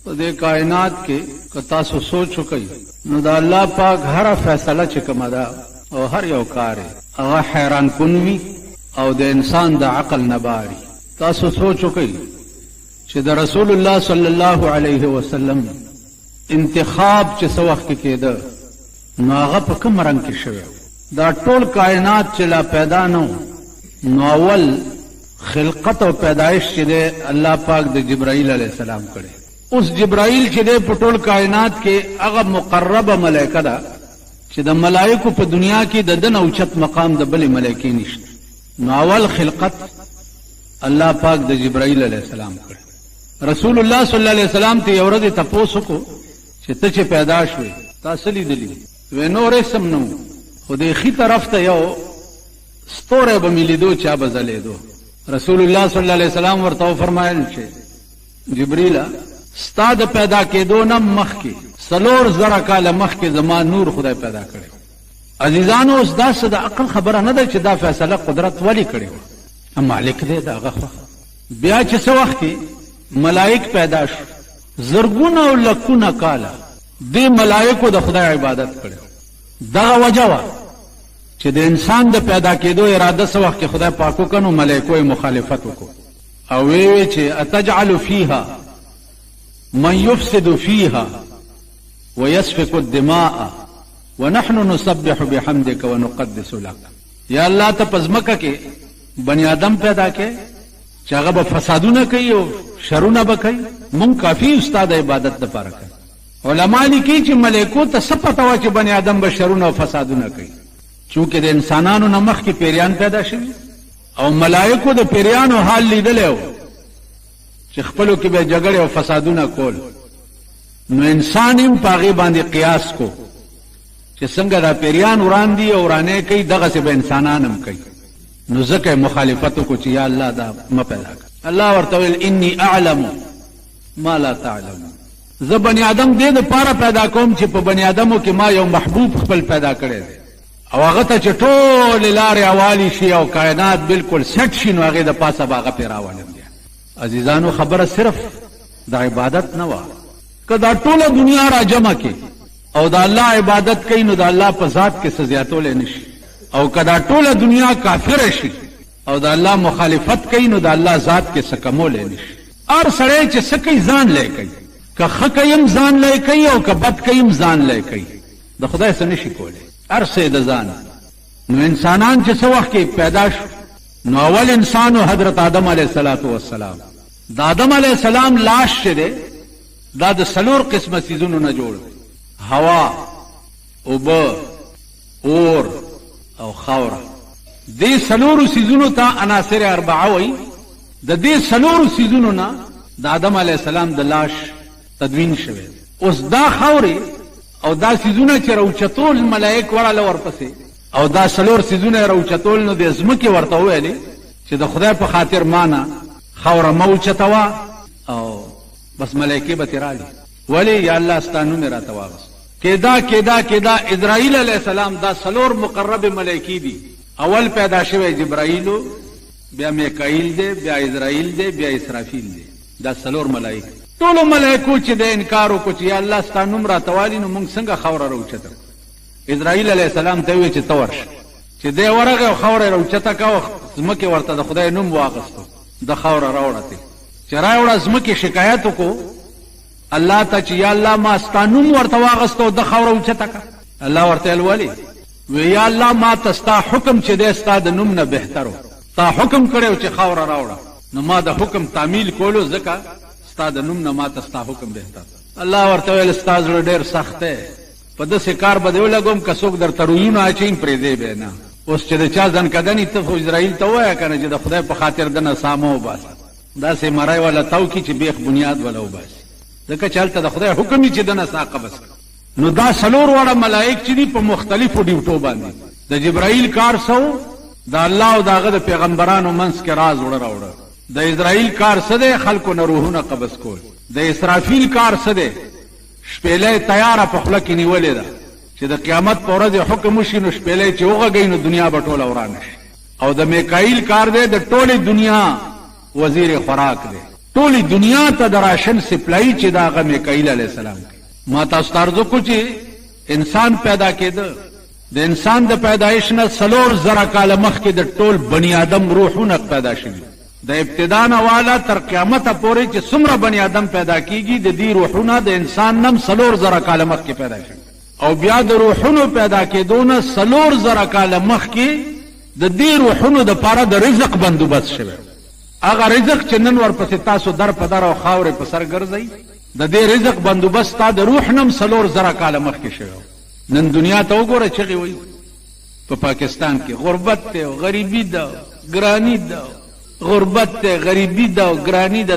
दे कायनात के कता सो सोच कई नो दा अल्लाह पाक हर फैसला च कमदा और हर यो कार अगा हैरान कुनवी और दे इंसान दा अकल नबारी तासो सोच कई च द रसूलुल्लाह सल्लल्लाहु अलैहि वसल्लम इंतखाब च सवख के द नागा प कम रंग के शवे दा टोल कायनात चला पैदा नो नोवल खिलकत और पैदाइश च दे अल्लाह पाक दे जिब्राइल अलैहिस्सलाम करे उस जिब्राइल च दे पटोल कायनात के अगब मुकर्रब मलाइका दा च द मलाइको पे दुनिया की ददन औचत मकाम द बली मलाइकी निश्त नोवल खिलकत अल्लाह पाक द जिब्राइल अलैहिस्सलाम करे रसूलुल्लाह सल्लल्लाहु अलैहि वसल्लम ते औरत तपोस को च तचे पैदाश हुई तासली दली वे नोरे समनो खुदे खी तरफ ते यो स्तोरे बमिली दो चा बजले दो रसूलुल्लाह सल्लल्लाहु अलैहि वसल्लम वर्तो फरमायल छे जिब्रीला स्ताद पैदा के दो न मख के सलोर जरा काल मख के जमान नूर खुदा पैदा करे अजीजानो उस दास दा अकल खबर न दे दा फैसला कुदरत वाली करे हम मालिक दे दा गफा ब्या च सवख के मलाइक पैदाश जरगुना और लकुना काला दे मलाइको द खुदा इबादत करे दा वजवा च दे इंसान द पैदा के दो इरादा सवख के खुदा पाको कनो मलाइको मुखालिफत को अवे च अतजअलु फीहा मन युफ्सिदु फीहा व यस्फिकु दिमाअ व नहनु नुसब्बिहु बिहम्दिका व नुक़द्दिसु लक या अल्लाह त पजमका के बनी आदम पैदा के चागा ब फसादु न कई और शरु न बकई मुंग काफी उस्ताद इबादत न पारक उलमा लिखी च मलेको त सब पता च बनी आदम ब शरु न फसादु न कई चूंकि दे इंसानानो नमख की पेरियान पैदा शवी और मलाइको दे पेरियानो हाल लीदले हो च खपलो के बे जगड़े और फसादु न कोल नो इंसान इम पागी बांधे कियास को च संग दा पेरियान उड़ान दी और आने कई दगा से बे इंसानानम कई नुजक मुखालिफतों को चिया अल्लाह दा म पैदा कर अल्लाह वर्तविल इन्नी अअलमु मा ला तअलमु ज बनी आदम दे द पारा पैदा कोम च प बनी आदमो के मा यो महबूब खपल पैदा करे दे او هغه ته چې ټول لارې اوالي شي او کائنات بالکل سټ شي نو هغه د پاسه باغه پیراوالم دي عزیزانو خبره صرف د عبادت نه و کدا ټوله دنیا را جمع کې او د الله عبادت کوي نو د الله په ذات کې سزیاتول نشي او کدا ټوله دنیا کافر شي او د الله مخالفت کوي نو د الله ذات کې سکمول نشي ار سړی چې سکی ځان لای کوي که خکیم ځان لای کوي او که بد کیم ځان لای کوي د خدای سره نشي کولی ارسه د ځان نو انسانان چې څو وخت کې پیدا شو نو اول انسان حضرت آدم علیه السلام د آدم علیه السلام لاش شه دا د سلور قسمه سيزونو نه جوړ هوا اوب اور او خاور دې سلور سيزونو ته عناصر اربعه وي د دې سلور سيزونو نه د آدم علیه السلام د لاش تدوین شوه اوس دا خاوري او دا سيزونه چې راوچتول ملائک وراله ورپسې او دا سلور سيزونه راوچتول نو د ازمکه ورته ویلي چې د خدای په خاطر معنا خوره موچتوا او بس ملائکه به تیرالی ولی یا الله ستانو میرا تواغس کدا اسرائیل علیہ السلام دا سلور مقرب ملائکی دي اول پیدا شوی جبرائیل بیا میکائیل دی بیا اسرائیل دی بیا اسرافیل دی دا سلور ملائک ټول ملائکو چې د انکار وکړي چې یا الله ستانو را توالي نو موږ څنګه خوره راوچته اسرائیل علیہ السلام ته وی چې تورش چې د ورغه خوره راوچته کا زمکه ورته د خدای نوم واغستو د خوره راوړته چې راوړه زمکه شکایت وکړو الله ته چې یا الله ما ستانو ورته واغستو د خوره راوچته کا الله ورته الولی وی یا الله ما تستا حکم چې د ستا د نوم نه بهترو تا حکم کړو چې خوره راوړه نو ما د حکم تعمیل کولو ځکه ستا د نوم نه ما تستا حکم بهتر الله ورته ویل استاد ډېر سخت دی په داسې کار به دی ولګوم که څوک درته رویونه اچوي پرېږدی به نه اوس چې د چا ځنکدنې ته خو اسرائیل ته ووایه که نه چې د خدای په خاطر دنه سامه وباسه داسې مری والا تاو کي چې بیخ بنیاد والا وباسي ځکه چې هلته د خدای حکم وي چې دنه سا قبض نو دا سلور واړه ملائک چې دي په مختلفو ډیوټو باندې د جبرائیل کار سو د الله او د هغه د پیغمبرانو منځ کې راز وړه راوړه د اسرائیل کار څه دی خلکو نه روحونه قبض کول د اسرافیل کار څه دی شپېلې تیاره په خوله کې نیولې ده چې د قیامت په ورځ حکم وشي نو شپېلې چې وغږوي نو دنیا به ټوله ورانه شي او د میکائیل کار دی د ټولې دنیا وزیر خوراک دی टोली दुनिया ته د راشن سپلای چې دا هغه میکائیل علیه السلام ما تاسو ته عرض وکړو چې انسان پیدا کېده د انسان د پیدایش نه 4,000 کاله مخکې د ټول بنی آدم روحونه پیدا شوي د ابتدا نه والا تر قیامت پورې چې څومره بنی آدم پیدا کیږي د دې روحونه د انسان نم 4,000 کاله مخکې پیدا شوي او بیا د روحونو پیدا کېدونه 4,000 کاله مخکې د دې روحونو د پاره د رزق بندوبست شوی هغه رزق چې نن ورپسې تاسو در په در او خاورې په سر ګرځئ د دې رزق بندوبست تا د روح نم 4,000 کاله مخکې شوی نن دنیا ته وګوره چې وایي په پاکستان کې غربت ته او غریبي ده ګرانی ده غربت ته غریبي ده او ګرانی ده